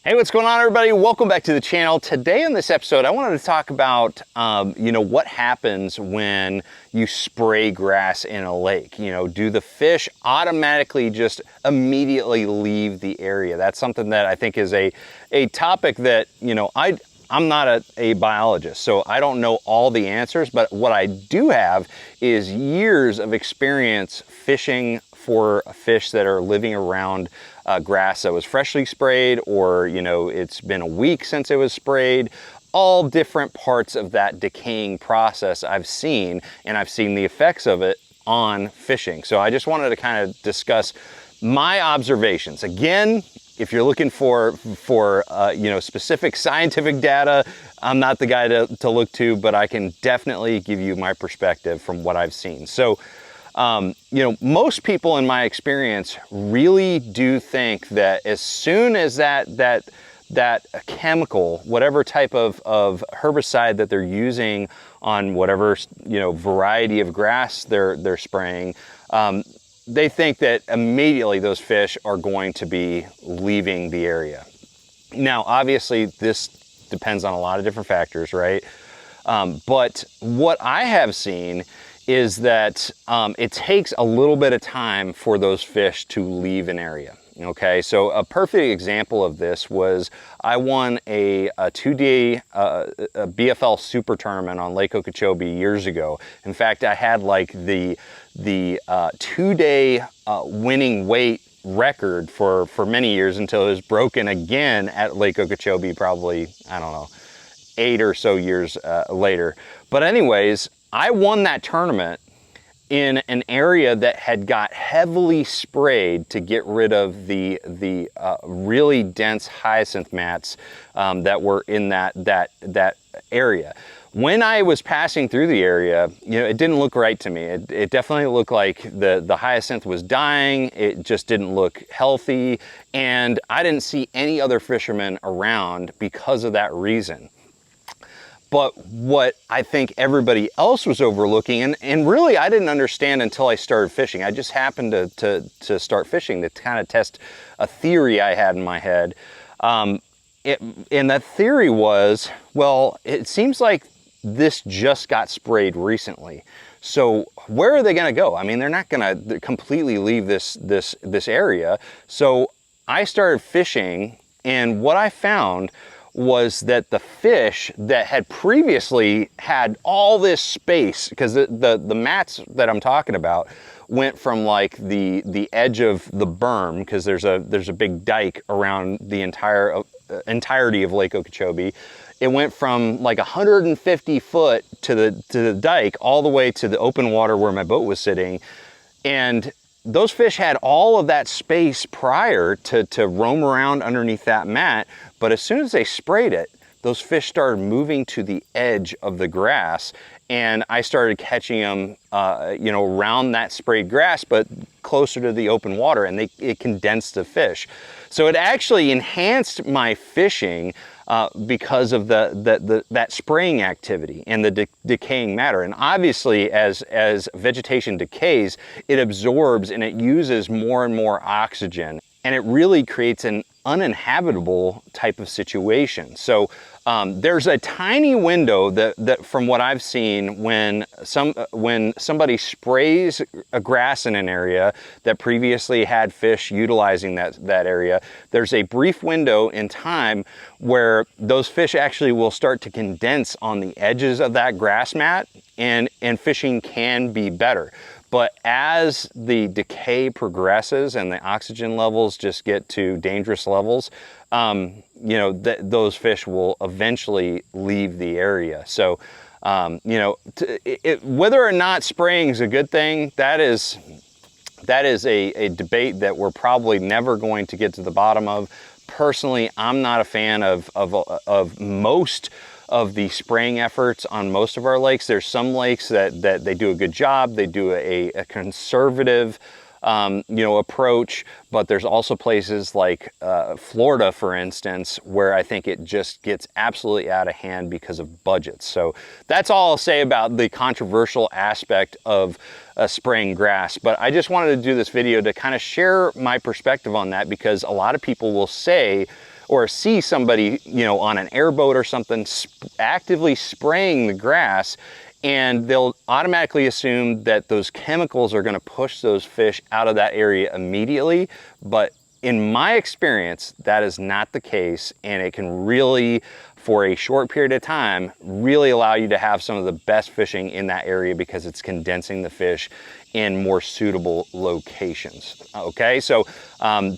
Hey, what's going on, everybody? Welcome back to the channel. Today in this episode, I wanted to talk about, what happens when you spray grass in a lake. Do the fish automatically just immediately leave the area? That's something that I think is a topic that, I'm not a biologist, so I don't know all the answers, but what I do have is years of experience fishing for fish that are living around grass that was freshly sprayed, or it's been a week since it was sprayed. All different parts of that decaying process I've seen, and I've seen the effects of it on fishing. So I just wanted to kind of discuss my observations. Again, if you're looking for specific scientific data, I'm not the guy to look to, but I can definitely give you my perspective from what I've seen. So most people in my experience really do think that as soon as that chemical, whatever type of herbicide that they're using on whatever variety of grass they're spraying, they think that immediately those fish are going to be leaving the area. Now, obviously, this depends on a lot of different factors, right? But what I have seen is that it takes a little bit of time for those fish to leave an area. Okay, so a perfect example of this was I won a 2-day BFL Super Tournament on Lake Okeechobee years ago. In fact, I had like the 2-day winning weight record for many years until it was broken again at Lake Okeechobee, probably, I don't know, 8 or so years later. But anyways, I won that tournament in an area that had got heavily sprayed to get rid of the really dense hyacinth mats that were in that area. When I was passing through the area, it didn't look right to me. It definitely looked like the hyacinth was dying. It just didn't look healthy, and I didn't see any other fishermen around because of that reason. But what I think everybody else was overlooking, and really I didn't understand until I started fishing. I just happened to start fishing to kind of test a theory I had in my head. And that theory was, well, it seems like this just got sprayed recently. So where are they going to go? I mean, they're not going to completely leave this area. So I started fishing, and what I found was that the fish that had previously had all this space, because the mats that I'm talking about went from like the edge of the berm, because there's a big dike around the entirety of Lake Okeechobee. It went from like 150 foot to the dike all the way to the open water where my boat was sitting, and those fish had all of that space prior to roam around underneath that mat, but as soon as they sprayed it, those fish started moving to the edge of the grass, and I started catching them, around that sprayed grass, but closer to the open water, and it condensed the fish. So it actually enhanced my fishing because of that spraying activity and the decaying matter. And obviously, as vegetation decays, it absorbs and it uses more and more oxygen, and it really creates an uninhabitable type of situation. So there's a tiny window that from what I've seen, when somebody sprays a grass in an area that previously had fish utilizing that area, there's a brief window in time where those fish actually will start to condense on the edges of that grass mat, and fishing can be better. But as the decay progresses and the oxygen levels just get to dangerous levels, those fish will eventually leave the area. So, whether or not spraying is a good thing, that is a debate that we're probably never going to get to the bottom of. Personally, I'm not a fan of most of the spraying efforts on most of our lakes. There's some lakes that they do a good job. They do a conservative approach, but there's also places like Florida, for instance, where I think it just gets absolutely out of hand because of budgets. So that's all I'll say about the controversial aspect of spraying grass. But I just wanted to do this video to kind of share my perspective on that, because a lot of people will say, or see somebody, you know, on an airboat or something actively spraying the grass, and they'll automatically assume that those chemicals are going to push those fish out of that area immediately. But in my experience, that is not the case, and it can really, for a short period of time, really allow you to have some of the best fishing in that area because it's condensing the fish in more suitable locations. Okay, so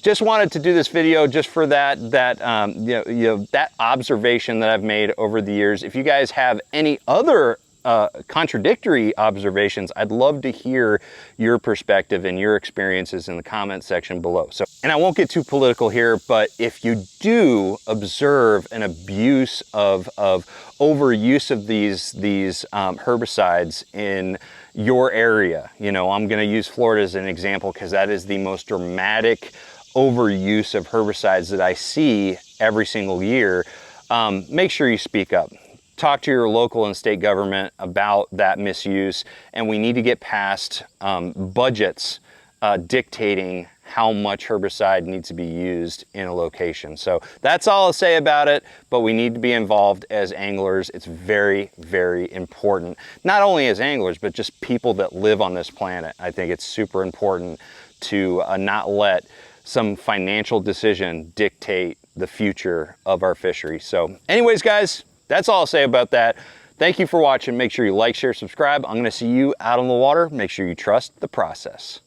just wanted to do this video just for that that observation that I've made over the years. If you guys have any other contradictory observations, I'd love to hear your perspective and your experiences in the comment section below. So, and I won't get too political here, but if you do observe an abuse of overuse of these herbicides in your area, you know, I'm going to use Florida as an example because that is the most dramatic overuse of herbicides that I see every single year. Make sure you speak up. Talk to your local and state government about that misuse, and we need to get past budgets dictating how much herbicide needs to be used in a location. So that's all I'll say about it, but we need to be involved as anglers. It's very, very important. Not only as anglers, but just people that live on this planet. I think it's super important to not let some financial decision dictate the future of our fishery. So anyways, guys, that's all I'll say about that. Thank you for watching. Make sure you like, share, subscribe. I'm going to see you out on the water. Make sure you trust the process.